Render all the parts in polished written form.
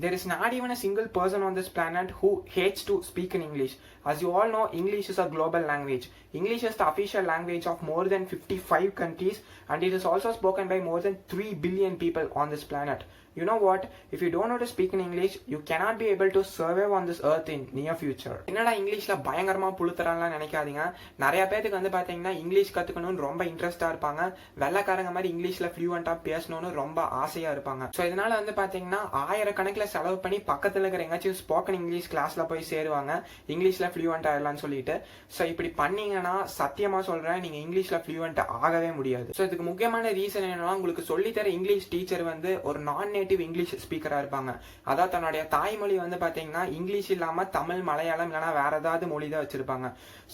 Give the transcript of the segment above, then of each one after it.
There is not even a single person on this planet who hates to speak in English. As you all know, English is a global language. English is the official language of more than 55 countries, and it is also spoken by more than 3 billion people on this planet. You know what? If you don't know to speak in English, you cannot be able to survive on this earth in near future. என்னடா இங்கிலீஷ்ல பயங்கரமா புழுத்துறான்லாம் நினைக்காதீங்க. நிறைய பேருக்கு வந்து பாத்தீங்கன்னா English கத்துக்கணும்னு ரொம்ப இன்ட்ரெஸ்டா இருப்பாங்க. வெள்ளக்காரங்க மாதிரி இங்கிலீஷ்ல ஃப்ளூவெண்டா பேசணும்னு ரொம்ப ஆசையா இருப்பாங்க. ஸோ இதனால வந்து பாத்தீங்கன்னா ஆயிரக்கணக்கில் செலவு பண்ணி பக்கத்துல இருக்கிற எங்காச்சும் ஸ்போக்கன் இங்கிலீஷ் கிளாஸ்ல போய் சேருவாங்க, இங்கிலீஷ்ல ஃப்ளூவெண்ட் ஆயிடலாம்னு சொல்லிட்டு. ஸோ இப்படி பண்ணீங்கன்னா சத்தியமா சொல்றேன், நீங்க இங்கிலீஷ்ல ஃப்ளூவெண்ட் ஆகவே முடியாது. ஸோ இதுக்கு முக்கியமான ரீசன் என்னன்னா, உங்களுக்கு சொல்லித்தர இங்கிலீஷ் டீச்சர் வந்து ஒரு நான் நேட்டிவ் இங்கிலீஷ் ஸ்பீக்கரா இருப்பாங்க. அதாவது தன்னுடைய தாய்மொழி வந்து பாத்தீங்கன்னா இங்கிலீஷ் இல்லாம தமிழ், மலையாளம் இல்லைன்னா வேற ஏதாவது மொழி தான் வச்சிருப்பாங்க.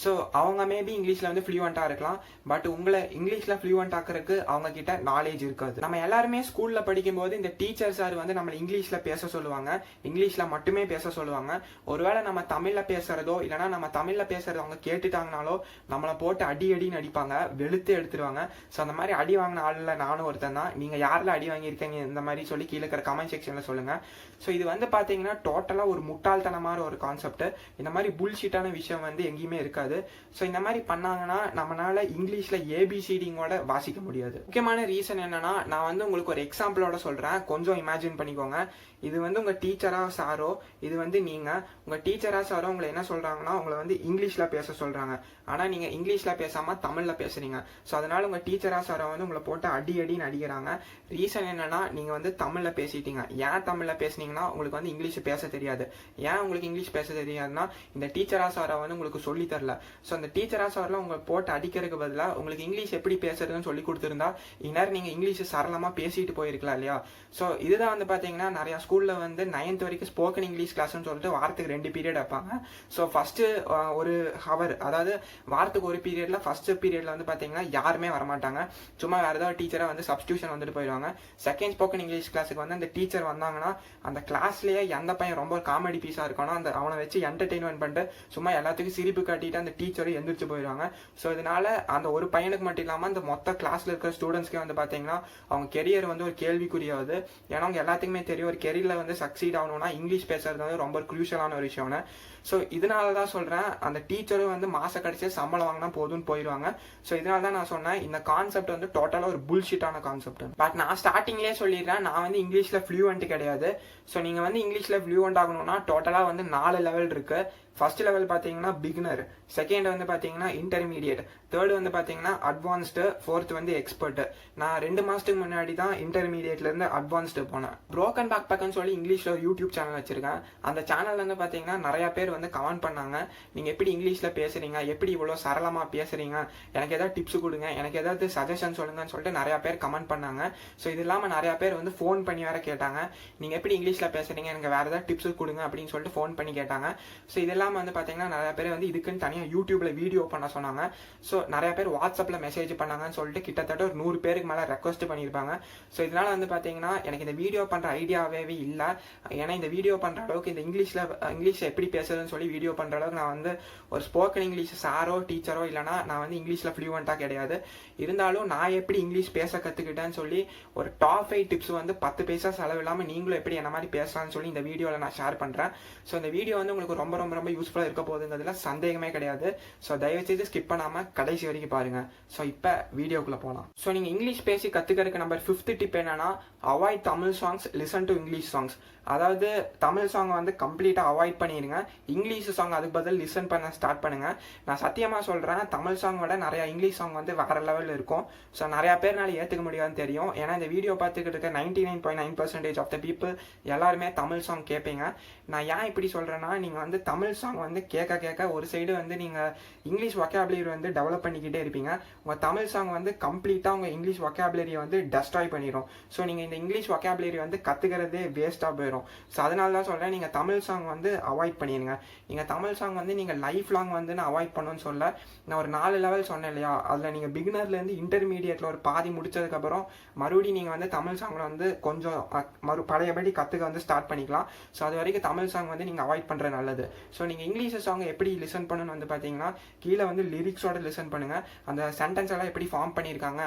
ஸோ அவங்க மேபி இங்கிலீஷ்ல வந்து ஃப்ளூவெண்டா இருக்கலாம், பட் உங்களை இங்கிலீஷ்ல ஃப்ளூவெண்ட் ஆக்குறதுக்கு அவங்க கிட்ட நாலேஜ் இருக்காது. நம்ம எல்லாருமே ஸ்கூல்ல படிக்கும் போது இந்த டீச்சர் சார் வந்து நம்ம இங்கிலீஷ்ல பேச சொல்லுவாங்க, இங்கிலீஷ்ல மட்டுமே பேச சொல்லுவாங்க. ஒருவேளை நம்ம தமிழ்ல பேசுறதோ இல்லைன்னா நம்ம தமிழ்ல பேசுறதோ அவங்க கேட்டுட்டாங்கனாலோ நம்மளை போட்டு அடின்னு அடிப்பாங்க, வெளுத்து எடுத்துருவாங்க. ஸோ அந்த மாதிரி அடி வாங்கின ஆள்ல நானும் ஒருத்தன் தான். நீங்க யாரெல்லாம் அடி வாங்கியிருக்கீங்க இந்த மாதிரி சொல்லி கீழே இருக்கிற கமெண்ட் செக்ஷன்ல சொல்லுங்க. ஸோ இது வந்து பாத்தீங்கன்னா டோட்டலா ஒரு முட்டாள்தனமான ஒரு கான்செப்ட். இந்த மாதிரி புல்ஷிட்டான விஷயம் வந்து எங்கேயுமே இருக்காது. ஸோ இந்த மாதிரி பண்ணாங்கன்னா நம்மளால இங்கிலீஷ்ல ஏபிசிடிங்கோட வாசிக்க முடியாது. முக்கியமான ரீசன் என்னன்னா, நான் வந்து உங்களுக்கு ஒரு எக்ஸாம்பிளோட சொல்றேன், கொஞ்சம் இமேஜின் பண்ணிக்கோங்க. இது வந்து உங்க டீச்சரா சாரோ, இது வந்து நீங்க உங்க டீச்சரா சாரோ உங்களை என்ன சொல்றாங்கன்னா, உங்களை வந்து இங்கிலீஷ்ல பேச சொல்றாங்க. ஆனா நீங்க இங்கிலீஷ்ல பேசாம தமிழ்ல பேசுறீங்க. ஸோ அதனால உங்க டீச்சரா சாரோ வந்து உங்களை போட்டு அடின்னு அடிக்கிறாங்க. ரீசன் என்னன்னா, நீங்க வந்து தமிழ்ல பேசிட்டீங்க. ஏன் தமிழ்ல பேசுனீங்கன்னா உங்களுக்கு வந்து இங்கிலீஷ் பேச தெரியாது. ஏன் உங்களுக்கு இங்கிலீஷ் பேச தெரியாதுன்னா, இந்த டீச்சரா சாரை வந்து உங்களுக்கு சொல்லி தரல. ஸோ அந்த டீச்சரா சார்ல உங்களை போட்டு அடிக்கிறதுக்கு பதிலாக உங்களுக்கு இங்கிலீஷ் எப்படி பேசுறதுன்னு சொல்லி கொடுத்துருந்தா இந்நேரம் நீங்க இங்கிலீஷ் சரளமா பேசிட்டு போயிருக்கலாம் இல்லையா? ஸோ இதுதான் வந்து பாத்தீங்கன்னா நிறைய ஸ்கூல்ல வந்து 9th வரைக்கும் ஸ்போக்கன் இங்கிலீஷ் கிளாஸ்னு சொல்லிட்டு வாரத்துக்கு 2 பீரியட் வைப்பாங்க. ஸோ ஃபர்ஸ்ட் ஒரு ஹவர், அதாவது வாரத்துக்கு ஒரு பீரியட்ல ஃபர்ஸ்ட் பீரியட்ல வந்து பாத்தீங்கன்னா யாருமே வரமாட்டாங்க, சும்மா வேற ஏதாவது டீச்சரா வந்து சப்ஸ்டியூஷன் வந்துட்டு போயிடுவாங்க. செகண்ட் ஸ்போக்கன் இங்கிலீஷ் கிளாஸுக்கு வந்து அந்த டீச்சர் வந்தாங்கன்னா அந்த கிளாஸ்லயே எந்த பையன் ரொம்ப காமெடி பீஸா இருக்கணும் அந்த அவனை வச்சு என்டர்டெயின்மெண்ட் பண்ணிட்டு சும்மா எல்லாத்துக்கும் சிரிப்பு காட்டிட்டு அந்த டீச்சரும் எந்திரிச்சு போயிடுவாங்க. ஸோ இதனால அந்த ஒரு பையனுக்கு மட்டும் இல்லாம அந்த மொத்த கிளாஸ்ல இருக்கிற ஸ்டூடெண்ட்ஸ்க்கே வந்து பாத்தீங்கன்னா அவங்க கெரியர் வந்து ஒரு கேள்விக்குரியாவது. ஏன்னா அவங்க எல்லாத்துக்குமே தெரியும் ஒரு கெரியர்ல வந்து சக்சீட் ஆகணும்னா இங்கிலீஷ் பேசுறது வந்து ரொம்ப குரூஷியலான ஒரு விஷயம்னு. ஸோ இதனாலதான் சொல்றேன், அந்த டீச்சரும் வந்து மாச கடைசியா சம்பளம் வாங்கினா போதும்னு போயிடுவாங்க. ஸோ இதனாலதான் நான் சொன்னேன் இந்த கான்செப்ட் வந்து டோட்டலா ஒரு புல்ஷிட்டான கான்செப்ட். பட் நான் ஸ்டார்டிங்லேயே சொல்லிடுறேன், நான் வந்து இங்கிலீஷ்ல ஃப்ளூவெண்ட் கிடையாது. ஸோ நீங்க வந்து இங்கிலீஷ்ல ஃப்ளூவெண்ட் ஆகணும்னா டோட்டலா வந்து 4 லெவல் இருக்கு. ஃபர்ஸ்ட் லெவல் பாத்தீங்கன்னா பிகினர், செகண்ட் வந்து பாத்தீங்கன்னா இன்டர்மீடியட், தேர்ட் வந்து பாத்தீங்கன்னா அட்வான்ஸ்டு, ஃபோர்த் வந்து எக்ஸ்பர்ட். நான் 2 மாசத்துக்கு முன்னாடி தான் இன்டர்மீடியட்ல இருந்து அட்வான்ஸ்டு போனேன். ப்ரோக்கன் பேக் பேக்னு சொல்லி இங்கிலீஷ்ல ஒரு யூடியூப் சேனல் வச்சிருக்கேன். அந்த சேனல்ல வந்து பாத்தீங்கன்னா நிறைய பேர் வந்து கமெண்ட் பண்ணாங்க, நீங்க எப்படி இங்கிலீஷ்ல பேசுறீங்க, எப்படி இவ்வளவு சரளமா பேசுறீங்க, எனக்கு ஏதாவது டிப்ஸ் கொடுங்க, எனக்கு ஏதாவது சஜஷன் சொல்லுங்கன்னு சொல்லிட்டு நிறைய பேர் கமெண்ட் பண்ணாங்க. ஸோ இது இல்லாம நிறைய பேர் வந்து ஃபோன் பண்ணி வேற கேட்டாங்க, நீங்க எப்படி இங்கிலீஷ்ல பேசுறீங்க, எனக்கு வேற ஏதாவது டிப்ஸ் கொடுங்க அப்படின்னு சொல்லிட்டு ஃபோன் பண்ணி கேட்டாங்க. ஸோ இதெல்லாம் வந்து பாத்தீங்கன்னா நிறைய பேர் வந்து இதுக்குன்னு தனியா யூடியூப்ல வீடியோ பண்ண சொன்னாங்க. சோ நிறைய பேர் வாட்ஸ்அப்ல மெசேஜ் பண்ணாங்கன்னு சொல்லிட்டு கிட்டத்தட்ட ஒரு 100 பேருக்கு மேல ரெக்வஸ்ட் பண்ணிருப்பாங்க. சோ இதனால வந்து பாத்தீங்கன்னா எனக்கு இந்த வீடியோ பண்ற ஐடியாவே இல்ல. ஏன்னா இந்த வீடியோ பண்ற அளவுக்கு இந்த இங்கிலீஷ் எப்படி பேசுறதுன்னு சொல்லி வீடியோ பண்ற அளவுக்கு நான் வந்து ஒரு ஸ்போக்கன் இங்கிலீஷ் சாரோ டீச்சரோ இல்லைன்னா நான் வந்து இங்கிலீஷ்ல ஃப்ளூவெண்டா கிடையாது. இருந்தாலும் நான் எப்படி இங்கிலீஷ் பேச கத்துக்கிட்டேன்னு சொல்லி ஒரு டாப் 5 டிப்ஸ் வந்து 10 பைசா செலவு இல்லாம நீங்களும் எப்படி என்ன மாதிரி பேசலாம்னு சொல்லி இந்த வீடியோல நான் ஷேர் பண்றேன். சோ இந்த வீடியோ வந்து உங்களுக்கு ரொம்ப ரொம்ப ரொம்ப யூஸ்ஃபுல்லா இருக்க போகுதுங்கிறதுல சந்தேகமே கிடையாது. ஸோ தயவு செய்து ஸ்கிப் பண்ணாம கடைசி வரைக்கும் பாருங்க. ஸோ இப்போ வீடியோக்குள்ள போகலாம். ஸோ நீங்க இங்கிலீஷ் பேசி கத்துக்கிறதுக்கு நம்பர் 5th டிப் என்னன்னா, avoid Tamil songs, listen to English songs. அதாவது தமிழ் சாங் வந்து கம்ப்ளீட்டா அவாய்ட் பண்ணிடுங்க, இங்கிலீஷ் சாங் அதுக்கு பதில் லிசன் பண்ண ஸ்டார்ட் பண்ணுங்க. நான் சத்தியமா சொல்றேன், தமிழ் சாங் விட நிறைய இங்கிலீஷ் சாங் வந்து வேற லெவலில் இருக்கும். ஸோ நிறைய பேர்னால ஏற்றுக்க முடியாதுன்னு தெரியும். ஏன்னா இந்த வீடியோ பார்த்துக்கிட்டு இருக்க 99.9% ஆஃப் த பீப்புள் எல்லாருமே தமிழ் சாங் கேட்பீங்க. நான் ஏன் இப்படி சொல்றேன்னா, நீங்க வந்து தமிழ் சாங் வந்து கேட்க ஒரு சைடு வந்து நீங்க இங்கிலீஷ் வொக்காபுலரி வந்து டெவலப் பண்ணிக்கிட்டே இருப்பீங்க. உங்க தமிழ் சாங் வந்து கம்ப்ளீட்டா உங்க இங்கிலீஷ் வொக்காபுலரியை வந்து டெஸ்ட்ராய் பண்ணிடும். ஸோ நீங்க இந்த இங்கிலீஷ் வொக்காபுலரி வந்து கத்துக்கிறதே வேஸ்டா போயிடும். ஸோ அதனால தான் சொல்றேன், நீங்க தமிழ் சாங் வந்து அவாய்ட் பண்ணிடுங்க. நீங்க தமிழ் சாங் வந்து நீங்க லைஃப் லாங் வந்து நான் அவாய்ட் பண்ணணும்னு சொல்ல, நான் ஒரு 4 லெவல் சொன்னேன் இல்லையா, அதுல நீங்க பிகினர்ல இருந்து இன்டர்மீடியட்ல ஒரு பாதி முடிச்சதுக்கு அப்புறம் மறுபடியும் நீங்க வந்து தமிழ் சாங்ல வந்து கொஞ்சம் பழையபடி கத்துக்க வந்து ஸ்டார்ட் பண்ணிக்கலாம். ஸோ அது வரைக்கும் தமிழ் சாங் வந்து நீங்க அவாய்ட் பண்றது நல்லது. ஸோ நீங்கள் இங்கிலீஷ் சாங் எப்படி லிசன் பண்ணணும்னு வந்து பார்த்தீங்கன்னா கீழே வந்து லிரிக்ஸோட லிசன் பண்ணுங்கள். அந்த சென்டென்ஸ் எல்லாம் எப்படி ஃபார்ம் பண்ணியிருக்காங்க,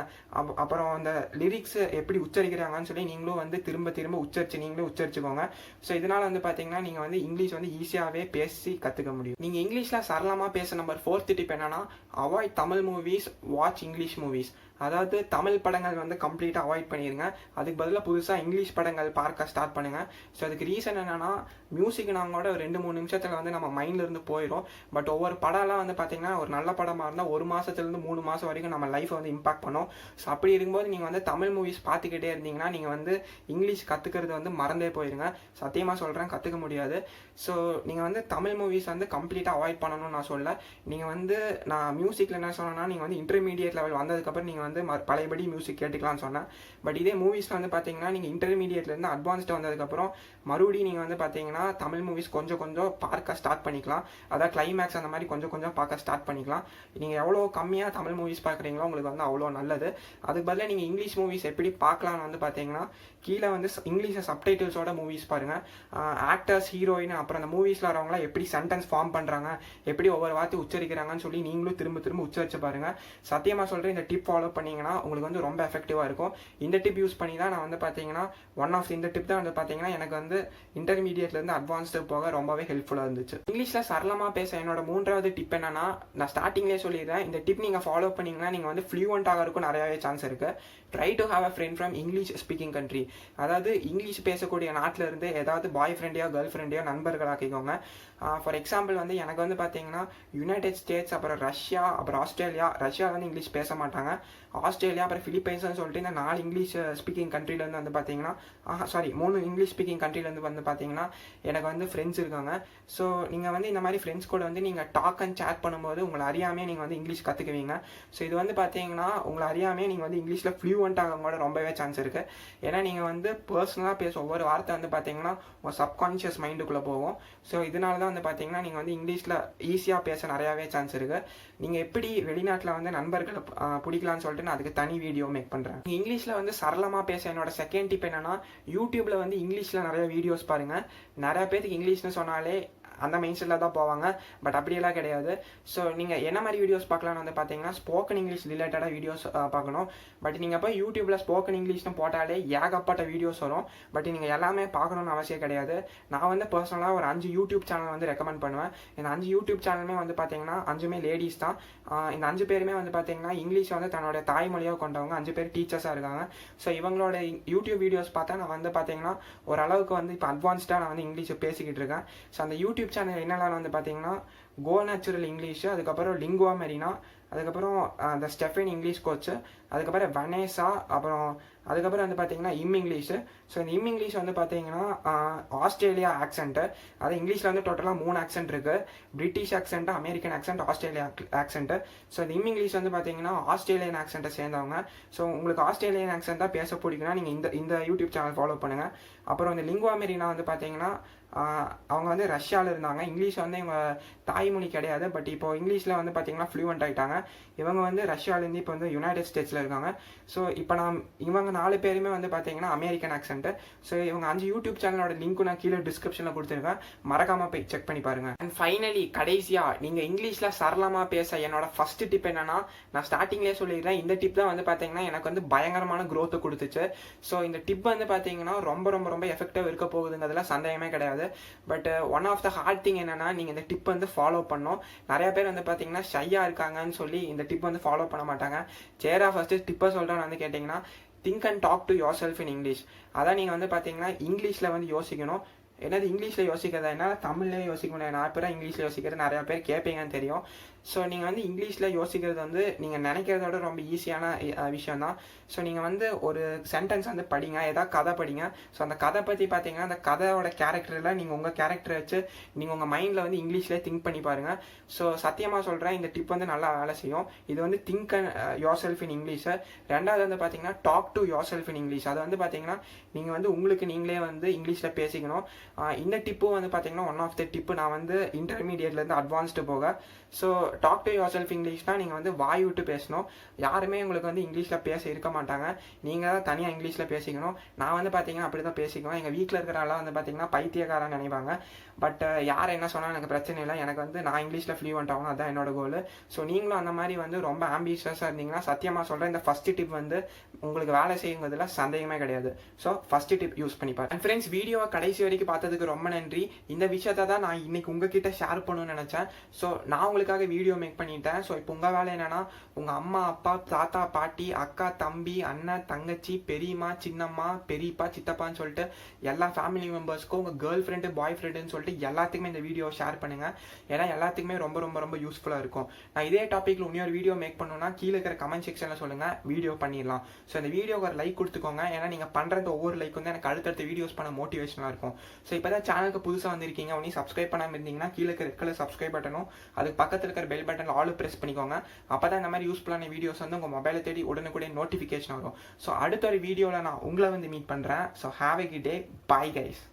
அப்புறம் அந்த லிரிக்ஸ் எப்படி உச்சரிக்கிறாங்கன்னு சொல்லி நீங்களும் வந்து திரும்ப திரும்ப நீங்களும் உச்சரிச்சுக்கோங்க. ஸோ இதனால் வந்து பார்த்தீங்கன்னா நீங்கள் வந்து இங்கிலீஷ் வந்து ஈஸியாகவே பேசி கற்றுக்க முடியும். நீங்கள் இங்கிலீஷில் சரளமாக பேச நம்பர் 4th டிப் என்னன்னா, avoid Tamil movies, watch English movies. அதாவது தமிழ் படங்கள் வந்து கம்ப்ளீட்டாக அவாய்ட் பண்ணிடுங்க. அதுக்கு பதிலாக புதுசாக இங்கிலீஷ் படங்கள் பார்க்க ஸ்டார்ட் பண்ணுங்கள். ஸோ அதுக்கு ரீசன் என்னென்னா, மியூசிக் நாங்கள் கூட 2-3 நிமிஷத்தில் வந்து நம்ம மைண்ட்லேருந்து போயிடும். பட் ஒவ்வொரு படம்லாம் வந்து பார்த்தீங்கன்னா ஒரு நல்ல படமாக இருந்தால் 1 மாதத்துலேருந்து 3 மாதம் வரைக்கும் நம்ம லைஃப்பை வந்து இம்பாக்ட் பண்ணும். ஸோ அப்படி இருக்கும்போது நீங்கள் வந்து தமிழ் மூவிஸ் பார்த்துக்கிட்டே இருந்தீங்கன்னா நீங்கள் வந்து இங்கிலீஷ் கற்றுக்கிறது வந்து மறந்தே போயிருங்க. சத்தியமாக சொல்கிறேன், கற்றுக்க முடியாது. ஸோ நீங்கள் வந்து தமிழ் மூவிஸ் வந்து கம்ப்ளீட்டாக அவாய்ட் பண்ணணும்னு நான் சொல்ல. நீங்கள் வந்து நான் மியூசிக்கில் என்ன சொன்னேன்னா, நீங்கள் வந்து இன்டர்மீடியட் லெவல் வந்ததுக்கப்புறம் நீங்கள் வந்து பழையபடி மியூசிக் கேட்டுக்கலாம்னு சொன்னேன். பட் இதே மூவிஸில் வந்து பார்த்தீங்கன்னா நீங்கள் இன்டர்மீடியட்லேருந்து அட்வான்ஸ்டு வந்ததுக்கப்புறம் மறுபடியும் நீங்கள் வந்து பார்த்தீங்கன்னா தமிழ் மூவிஸ் கொஞ்சம் கொஞ்சம் பார்க்க ஸ்டார்ட் பண்ணிக்கலாம். அதாவது கிளைமேக்ஸ் அந்த மாதிரி கொஞ்சம் கொஞ்சம் பார்க்க ஸ்டார்ட் பண்ணிக்கலாம். நீங்கள் எவ்வளோ கம்மியாக தமிழ் மூவிஸ் பார்க்குறீங்களோ உங்களுக்கு வந்து அவ்வளோ நல்லது. அதுக்கு பதிலாக நீங்கள் இங்கிலீஷ் மூவிஸ் எப்படி பார்க்கலான்னு வந்து பார்த்தீங்கன்னா கீழே வந்து இங்கிலீஷ் சப்டைட்டில்ஸோட மூவிஸ் பாருங்கள். ஆக்டர்ஸ், ஹீரோயின், அப்புறம் அந்த மூவிஸில் வரவங்களாம் எப்படி சென்டென்ஸ் ஃபார்ம் பண்ணுறாங்க, எப்படி ஒவ்வொரு வார்த்தை உச்சரிக்கிறாங்கன்னு சொல்லி நீங்களும் திரும்ப திரும்ப உச்சரிச்சு பாருங்கள். சத்தியமாக சொல்கிறேன், இந்த டிப் ஃபாலோ பண்ணிங்கன்னா உங்களுக்கு வந்து ரொம்ப எஃபெக்டிவாக இருக்கும். இந்த டிப் யூஸ் பண்ணி தான் நான் வந்து பார்த்தீங்கன்னா இந்த டிப் தான் வந்து பார்த்தீங்கன்னா எனக்கு வந்து இன்டர்மீடியட்லேருந்து அட்வான்ஸ்டு போக ரொம்பவே ஹெல்ப்ஃபுல்லாக இருந்துச்சு. இங்கிலீஷில் சரளமாக பேச என்னோட 3வது டிப் என்னன்னா, நான் ஸ்டார்டிங்லேயே சொல்லிடுறேன், இந்த டிப் நீங்கள் ஃபாலோ பண்ணிங்கன்னா நீங்கள் வந்து ஃப்ளூவெண்ட் ஆகிறதுக்கும் நிறையாவே சான்ஸ் இருக்குது. Try to have a friend from English speaking country. அதாவது இங்கிலீஷ் பேசக்கூடிய நாட்டில் இருந்து ஏதாவது பாய் ஃப்ரெண்டையோ கேர்ள் ஃப்ரெண்டையோ நண்பர்களாக்கிக்கோங்க. ஃபார் எக்ஸாம்பிள் வந்து எனக்கு வந்து பார்த்தீங்கன்னா யுனைடெட் ஸ்டேட்ஸ், அப்புறம் ரஷ்யா, அப்புறம் ஆஸ்திரேலியா. ரஷ்யா வந்து இங்கிலீஷ் பேச மாட்டாங்க. ஆஸ்திரேலியா, அப்புறம் பிலிப்பைன்ஸ்னு சொல்லிட்டு இந்த 4 இங்கிலீஷ் ஸ்பீக்கிங் கண்ட்ரிலேருந்து வந்து பார்த்தீங்கன்னா 3 இங்கிலீஷ் ஸ்பீக்கிங் கண்ட்ரிலேருந்து வந்து பார்த்தீங்கன்னா எனக்கு வந்து ஃப்ரெண்ட்ஸ் இருக்காங்க. ஸோ நீங்கள் வந்து இந்த மாதிரி ஃப்ரெண்ட்ஸ் கூட வந்து நீங்கள் டாக் அண்ட் சேட் பண்ணும்போது உங்களை அறியாமே நீங்கள் வந்து இங்கிலீஷ் கற்றுக்குவீங்க. ஸோ இது வந்து பார்த்தீங்கன்னா உங்களை அறியாமே நீங்கள் வந்து இங்கிலீஷில் ஃப்ளூவெண்ட் ஆக கூட ரொம்பவே சான்ஸ் இருக்குது. ஏன்னா நீங்கள் வந்து பர்சனலாக பேச ஒவ்வொரு வார்த்தை வந்து பார்த்தீங்கன்னா உங்கள் சப்கான்ஷியஸ் மைண்டுக்குள்ளே போகும். ஸோ இதனால தான் வந்து பார்த்தீங்கன்னா நீங்கள் வந்து இங்கிலீஷில் ஈஸியாக பேச நிறையாவே சான்ஸ் இருக்குது. நீங்கள் எப்படி வெளிநாட்டில் வந்து நண்பர்களை பிடிக்கலான்னு சொல்லிட்டு நான் அதுக்கு தனி வீடியோ மேக் பண்ணுறேன். இங்கிலீஷில் வந்து சரளமாக பேச என்னோட செகண்ட் டிப் என்னன்னா, யூடியூப்பில் வந்து இங்கிலீஷில் நிறைய வீடியோஸ் பாருங்கள். நிறைய பேருக்கு இங்கிலீஷ்னு சொன்னாலே அந்த மைண்ட் செட்டில் தான் போவாங்க. பட் அப்படியெல்லாம் கிடையாது. ஸோ நீங்கள் என்ன மாதிரி வீடியோஸ் பார்க்கலான்னு வந்து பார்த்தீங்கன்னா ஸ்போக்கன் இங்கிலீஷ் ரிலேட்டடாக வீடியோஸ் பார்க்கணும். பட் நீங்கள் போய் யூடியூப்பில் ஸ்போக்கன் இங்கிலீஷ்னு போட்டாலே ஏகப்பட்ட வீடியோஸ் வரும். பட் நீங்கள் எல்லாமே பார்க்கணுன்னு அவசியம் கிடையாது. நான் வந்து பர்சனலாக ஒரு 5 யூடியூப் சேனல் வந்து ரெக்கமெண்ட் பண்ணுவேன். இந்த 5 யூடியூப் சேனலுமே வந்து பார்த்தீங்கன்னா 5மே லேடிஸ் தான். இந்த 5 பேருமே வந்து பார்த்தீங்கன்னா இங்கிலீஷ் வந்து தன்னோட தாய்மொழியாக கொண்டவங்க. 5 பேர் டீச்சர்ஸாக இருக்காங்க. ஸோ இவங்களோட யூடியூப் வீடியோஸ் பார்த்தா நான் வந்து பார்த்தீங்கன்னா ஓரளவுக்கு வந்து இப்போ அட்வான்ஸ்டாக நான் வந்து இங்கிலீஷ் பேசிக்கிட்டு இருக்கேன். ஸோ அந்த யூடியூப் சேனல் என்னெல்லாம் வந்து பார்த்தீங்கன்னா கோ நேச்சுரல் இங்கிலீஷ், அதுக்கப்புறம் லிங்குவாமெரினா, அதுக்கப்புறம் அந்த ஸ்டெஃபன் இங்கிலீஷ் கோச்சு, அதுக்கப்புறம் வனேசா, அதுக்கப்புறம் வந்து பார்த்தீங்கன்னா இங்கிலீஷு. ஸோ இந்த இங்கிலீஷ் வந்து பார்த்தீங்கன்னா ஆஸ்திரேலியா ஆக்சென்ட்டு. அது இங்கிலீஷில் வந்து டோட்டலாக 3 ஆக்சென்ட் இருக்குது. British accent, American accent, Australia accent. So இந்த இங்கிலீஷ் வந்து பார்த்தீங்கன்னா ஆஸ்திரேலியன் ஆக்சென்ட்டை சேர்ந்தவங்க. ஸோ உங்களுக்கு ஆஸ்திரேலியன் ஆக்சென்ட்டாக பேச பிடிக்குன்னா நீங்கள் இந்த யூடியூப் சேனல் ஃபாலோ பண்ணுங்கள். அப்புறம் இந்த லிங்குவாமெரினா வந்து பார்த்தீங்கன்னா அவங்க வந்து ரஷ்யாவில் இருந்தாங்க. இங்கிலீஷ் வந்து இவங்க தாய்மொழி கிடையாது. பட் இப்போ இங்கிலீஷில் வந்து பார்த்தீங்கன்னா ஃப்ளூவெண்ட் ஆகிட்டாங்க. இவங்க வந்து ரஷ்யாவிலேருந்து இப்போ வந்து யுனைடெட் ஸ்டேட்ஸில் இருக்காங்க. ஸோ இப்போ இவங்க 4 பேருமே வந்து பார்த்தீங்கன்னா அமெரிக்கன் ஆக்சென்ட்டு. ஸோ இவங்க 5 யூடியூப் சேனலோட லிங்க்கும் நான் கீழே டிஸ்கிரிப்ஷனில் கொடுத்துருக்கேன். மறக்காமல் போய் செக் பண்ணி பாருங்கள். அண்ட் ஃபைனலி கடைசியாக நீங்கள் இங்கிலீஷில் சரளமாக பேச என்னோட ஃபர்ஸ்ட் டிப் என்னன்னா, நான் ஸ்டார்டிங்லேயே சொல்லிடுறேன், இந்த டிப் தான் வந்து பார்த்தீங்கன்னா எனக்கு வந்து பயங்கரமான க்ரோத்தை கொடுத்துச்சு. ஸோ இந்த டிப் வந்து பார்த்தீங்கன்னா ரொம்ப ரொம்ப ரொம்ப எஃபெக்டிவ் இருக்க போகுதுங்கிறதுல சந்தேகமே கிடையாது. But one of the hard thing என்னன்னா, நீங்கள் இந்த டிப் வந்து ஃபாலோ பண்ணணும். நிறைய பேர் வந்து பார்த்தீங்கன்னா ஷையாக இருக்காங்கன்னு சொல்லி இந்த டிப் வந்து ஃபாலோ பண்ண மாட்டாங்க. சேரா ஃபர்ஸ்ட் டிப்பை சொல்கிறேன்னு வந்து கேட்டிங்கன்னா, think and talk to yourself in English. அதான் நீங்கள் வந்து பார்த்தீங்கன்னா இங்கிலீஷில் வந்து யோசிக்கணும். என்னது இங்கிலீஷில் யோசிக்கிறதா என்ன, தமிழ்லேயே யோசிக்க முடியாது. நான் இப்போ இங்கிலீஷில் யோசிக்கிறது நிறையா பேர் கேட்பீங்கன்னு தெரியும். ஸோ நீங்கள் வந்து இங்கிலீஷில் யோசிக்கிறது வந்து நீங்கள் நினைக்கிறதோட ரொம்ப ஈஸியான விஷயம் தான். ஸோ நீங்கள் வந்து ஒரு சென்டென்ஸ் வந்து படிங்க, ஏதாவது கதை படிங்க. ஸோ அந்த கதை பற்றி பார்த்தீங்கன்னா அந்த கதையோட கேரக்டரில் நீங்கள் உங்கள் கேரக்டரை வச்சு நீங்கள் உங்கள் மைண்டில் வந்து இங்கிலீஷ்லேயே திங்க் பண்ணி பாருங்கள். ஸோ சத்தியமாக சொல்கிறேன், இந்த டிப் வந்து நல்லா வேலை செய்யும். இது வந்து think yourself in English. ரெண்டாவது வந்து பார்த்தீங்கன்னா talk to yourself in English. அது வந்து பார்த்தீங்கன்னா நீங்கள் வந்து உங்களுக்கு நீங்களே வந்து இங்கிலீஷில் பேசிக்கணும். இந்த டிப்பு வந்து பார்த்தீங்கன்னா ஒன் ஆஃப் த டிப்பு நான் வந்து இன்டர்மீடியட்லேருந்து அட்வான்ஸ்டு போக. So talk to yourself இங்கிலீஷ்னால் நீங்கள் வந்து வாய் விட்டு பேசணும். யாருமே உங்களுக்கு வந்து இங்கிலீஷில் பேச இருக்க மாட்டாங்க, நீங்கள் தான் தனியாக இங்கிலீஷில் பேசிக்கணும். நான் வந்து பார்த்தீங்கன்னா அப்படி தான் பேசிக்குவேன். எங்கள் வீட்டில் இருக்கிறனால வந்து பார்த்தீங்கன்னா பைத்தியக்காரன் நினைப்பாங்க. பட் யார் என்ன சொன்னால் எனக்கு பிரச்சனை இல்லை, எனக்கு வந்து நான் இங்கிலீஷில் ஃப்ளூவெண்ட் ஆகணும், அதுதான் என்னோட கோல். ஸோ நீங்களும் அந்த மாதிரி வந்து ரொம்ப ஆம்பிஷியஸாக இருந்தீங்கன்னா சத்தியமாக சொல்கிறேன், இந்த ஃபஸ்ட்டு டிப் வந்து உங்களுக்கு வேலை செய்யுங்கிறதுல சந்தேகமே கிடையாது. ஸோ ஃபஸ்ட்டு டிப் யூஸ் பண்ணி பாருங்க. அண்ட் ஃப்ரெண்ட்ஸ், வீடியோவை கடைசி வரைக்கும் பார்த்ததுக்கு ரொம்ப நன்றி. இந்த விஷயத்தை தான் நான் இன்னைக்கு உங்ககிட்ட ஷேர் பண்ணணும்னு நினச்சேன். ஸோ நான் உங்களுக்காக வீடியோ மேக் பண்ணிட்டேன். ஸோ இப்போ உங்கள் வேலை என்னன்னா, உங்கள் அம்மா அப்பா தாத்தா பாட்டி அக்கா தம்பி அண்ணன் தங்கச்சி பெரியம்மா சின்னம்மா பெரியப்பா சித்தப்பான்னு சொல்லிட்டு எல்லா ஃபேமிலி மெம்பர்ஸ்க்கும் உங்கள் கேர்ள் ஃப்ரெண்டு பாய் ஃப்ரெண்டுன்னு சொல்லிட்டு எல்லாத்துக்குமே இந்த வீடியோ ஷேர் பண்ணுங்கள். ஏன்னா எல்லாத்துக்குமே ரொம்ப ரொம்ப ரொம்ப யூஸ்ஃபுல்லாக இருக்கும். நான் இதே டாப்பிக்கில் இன்னொரு வீடியோ மேக் பண்ணணும்னா கீழே இருக்கிற கமெண்ட் செக்ஷனில் சொல்லுங்கள், வீடியோ பண்ணிடலாம். ஸோ இந்த வீடியோக்கு ஒரு லைக் கொடுத்துக்கோங்க. ஏன்னா நீங்கள் பண்ணுறது ஒவ்வொரு லைக் வந்து எனக்கு அடுத்தடுத்த வீடியோஸ் பண்ண மோட்டிவேஷனாக இருக்கும். ஸோ இப்போ தான் சேனலுக்கு புதுசாக வந்திருக்கீங்க, உடனே சப்ஸ்கிரைப் பண்ணாமல் இருந்தீங்கன்னா கீழே இருக்கிற சப்ஸ்கிரைப் பட்டனும் அதுக்கு பக்கத்தில் இருக்கிற பெல் பட்டன் ஆல் ப்ரெஸ் பண்ணிக்கோங்க. அப்போ தான் இந்த மாதிரி யூஸ்ஃபுல்லான வீடியோஸ் வந்து உங்கள் மொபைலை தேடி உடனுக்குடைய நோட்டிஃபிகேஷன் வரும். ஸோ அடுத்த ஒரு வீடியோவில் நான் உங்களை வந்து மீட் பண்ணுறேன். So have a good day. Bye guys.